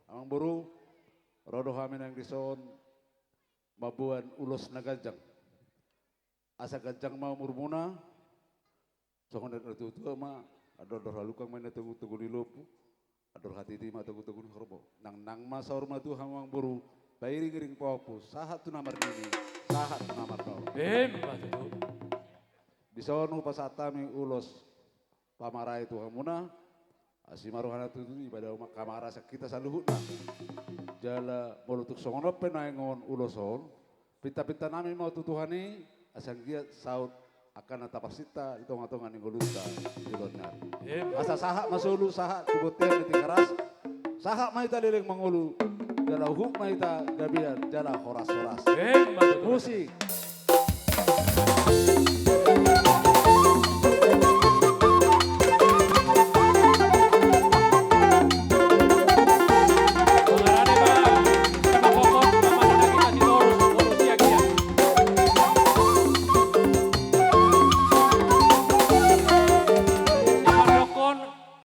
Amang buru, rodo hamin yang dison, mabuan ulos na ganjang. Asa ganjang mau murmuna, sokon dan ertu ador halukang main tunggu di lopu, ador hati ma tunggu di horbo. Nang masa hormat tu hamang buru, bayri giring popu, sahat tu namar ini, sahat tu namar kau. Batu. Di sono pasatami ulos pamarai tu hamuna, asimaruhana tu ibadah umat kamara sakita saluhutna. Jala molutuk songono penaingon uloson, pita-pita nami mau tutuhani, asang dia saut akan atapasita itu ngatongan yang goluta julotnya. Asa sahak masulu sahak tubutian di keras, sahak maita leleng mangulu, jala huk maita gabian, jala horas-horas. Batu. Musik.